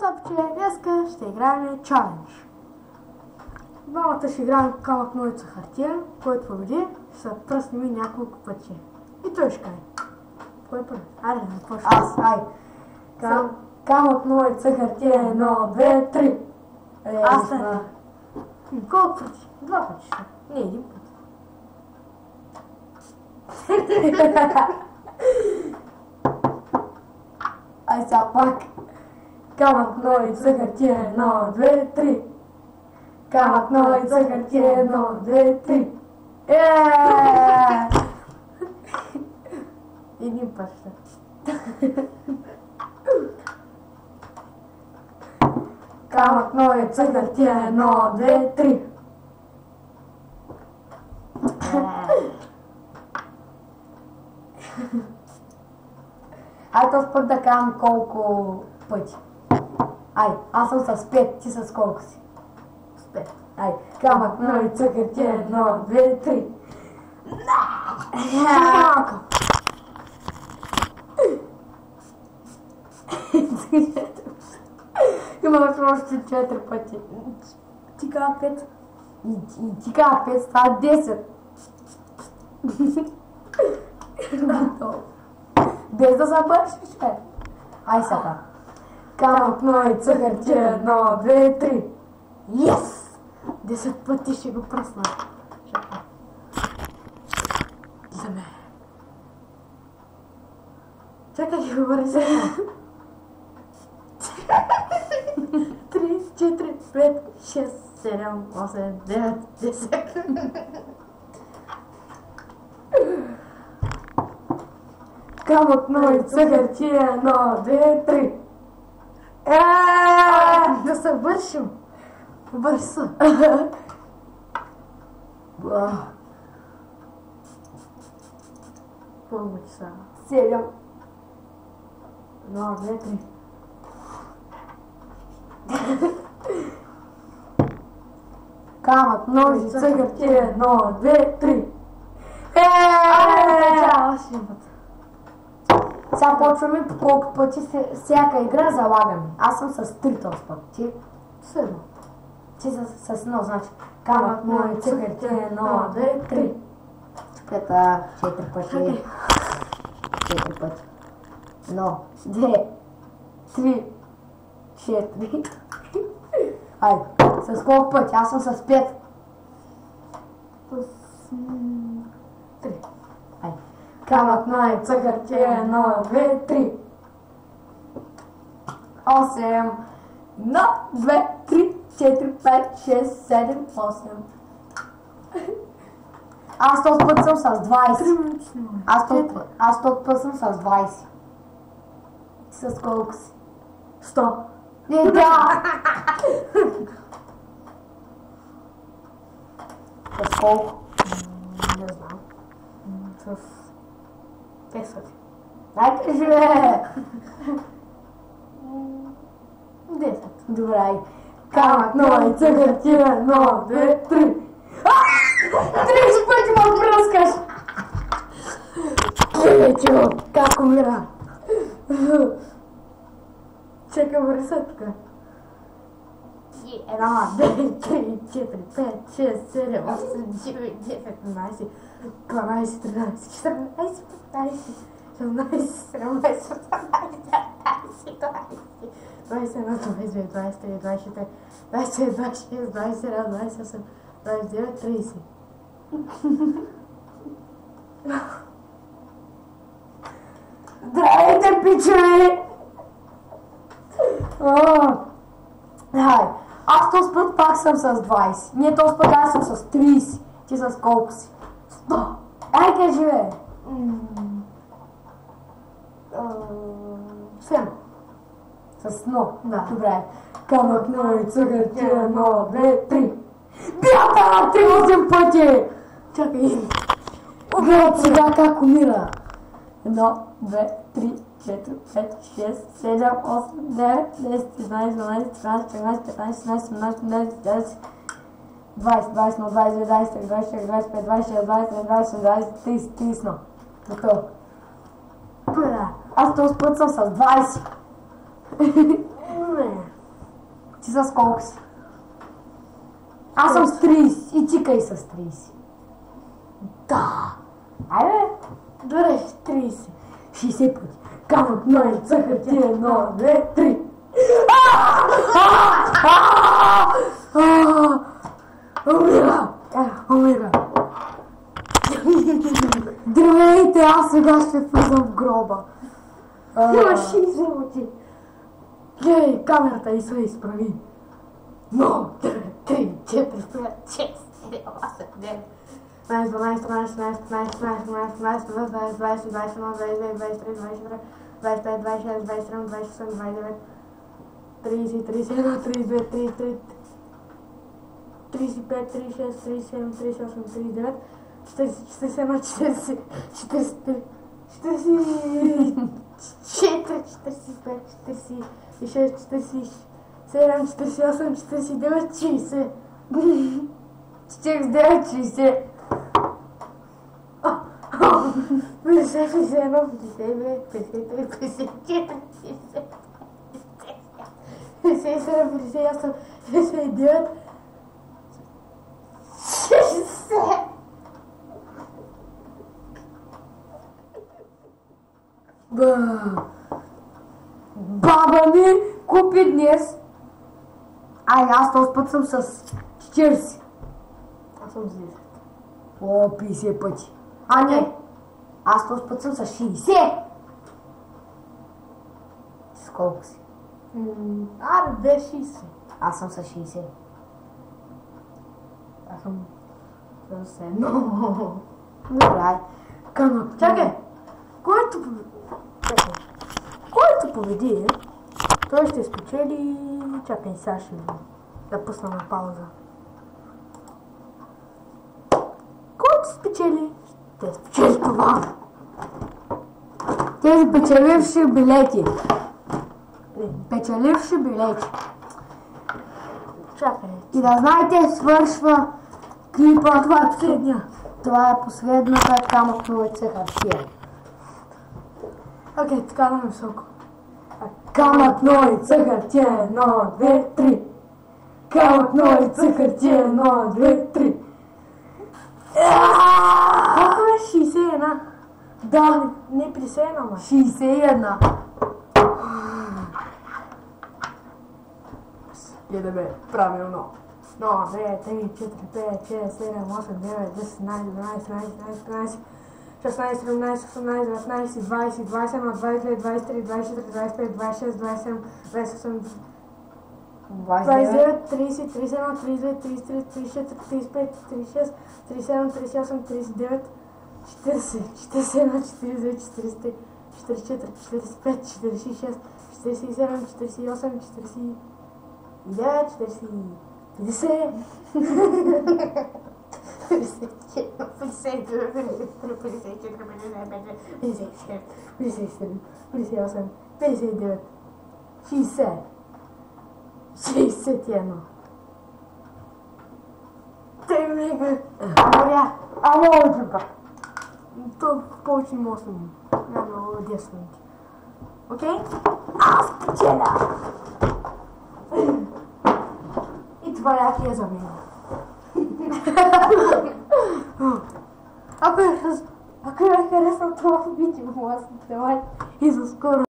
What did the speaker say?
Съпче, днеска ще играем чалендж. Двамата ще играем камък ножица хартия, който победи, ще се пръснем няколко пъти. И той ще каже. Кой е първи? Айде, започвай. Аз, ай. Камък ножица хартия, 1, 2, 3. Аз не. Колко пъти? Два пъти ще. Не, един път. Ай сега пак. Камък ножица хартия, 1, 2, 3. Камък ножица хартия, 1, 2, 3. Един път ще. Камък ножица хартия, 1, 2, 3. Ай, този път да кажам колко пъти. Ай, аз съм с 5, ти с колко си? С 5. Ай, камък ножица хартия, 1, 2, 3. Малко. Имаш още 4 пъти. Ти каза 5. И ти каза 5, става 10. Без да завършиш, бе. Ай сега. Камък ножица хартия, 1, 2, 3. Yes! 10 пъти ще го пръсна. За мен. Чакай, говори за 3, 4, 5, 6, 7, 8, 9, 10. Камък ножица хартия, 1, 2, 3. Да се вършим. Бързо. Колко ти са? 7. 1, 2, 3. Камък ножица хартия, 1, 2, 3. Аз ще имат. Сега почваме по колко пъти всяка игра залагаме. Аз съм с 3 този път. Ти? С едно. Ти с 1, значи. Камък ножица хартия, 1, 2, 3. Пета, 4 пъти. 4 пъти. 1, 2, 3, 4. Айде, с колко пъти? Аз съм с 5. С 3. Айде. Камък ножица хартия, 1, 2, 3. 8. 1, 2, 3, 4, 5, 6, 7, 8. Аз този път съм с 20. Аз този път съм с 20. С колко си? 100. Не, да! С колко? Не знам. С 10. Дай кажи, бе! 10. Добре. Камък ножица хартия, 1, 2, 3. 30 пъти ме пръскаш! Киричо, как умира? Чакай, върса тук. 1, 2, 3, 4, 5, 6, 7, 8, 9, 10, 11, 12, 13, 14, 15, 16, 17, 18, 21, 22, 23, 24, 25, 26, 27, 28, 29, 30. Здравейте, пичове! Ай, аз този път пак съм с 20. Не, този път аз съм с 30. Ти с колко си? 100. Ай, кажи, бе! 7. С 1. Да. Добре. Камък ножица хартия, 1, 2, 3. Бята! 8 пъти! Чакай. Гледайте сега как умира. 1, 2, 3, 4, 5, 6, 7, 8, 9, 10, 11, 12, 13, 14, 15, 16, 17, 18, 19, 20, 21, 22, 23, 24, 25, 26, 27, 28, 29, 30, 30. Готово. Аз този път съм с 20. Не. Ти с колко си? Аз съм с 30 и ти къй с 30. Да. Айде. Добре, 30. 60 пъти. Камък, ножица, хартия, 1, 2, 3. Умира. Здравейте, аз сега ще влизам в гроба. Имаш 60 минути. Гледай, камерата и се изправи. 1, 2, 3, 4, 5, 6, 7, 8, 9, 12, 12, 13, 14, 15, 16, 17, 18, 19, 20, 21, 22, 23, 24, 25, 26, 27, 28, 29, 30, 31, 32, 33, 35, 36, 37, 38, 39, 40, 41, 40, 43, 44, 45, 46, 47, 48, 49, 60. 49, 60. 50, 51, 52, 53, 54, 57, 58, 59, 60. Баба ми купи днес. Ай, аз този път съм с 40. Аз съм с 10. О, 50 пъти. А не, аз този път съм с 60. С колко си? Абе, бе 60. Аз съм с 60. Аз съм с 1. Добре. Камък. Чакай. Който победи, той ще спечели... Чакай, сега ще да пусна на пауза. Който спечели, ще спечели това. Тези печеливши билети. Печеливши билети. Чакай. И да знаете, свършва клипа. Това е последния. Това е последната камък, ножица, хартия. Окей, така на високо. Камък, ножица, хартия, 1, 2, 3. Камък, ножица, хартия, 1, 2, 3. Колко е 61? Да, Не 51, ма. 61. Гледаме правилно. 1, 2, 3, 4, 5, 6, 7, 8, 9, 10, 11, 12, 13, 14, 16, 17, 18, 19, 20, 21, 22, 23, 24, 25, 26, 27, 28, 29, 30, 31, 32, 33, 34, 35, 36, 37, 38, 39, 40, 41, 42, 43, 44, 45, 46, 47, 48, 49, 40, 50, 58, 59, 60, 61. Те мега. Моря. Ало, джуба. То повече 8. Няма 10 минути. Окей? Аз печеля! И това е за мен. Ако ви е харесал това видео, аз и за скоро.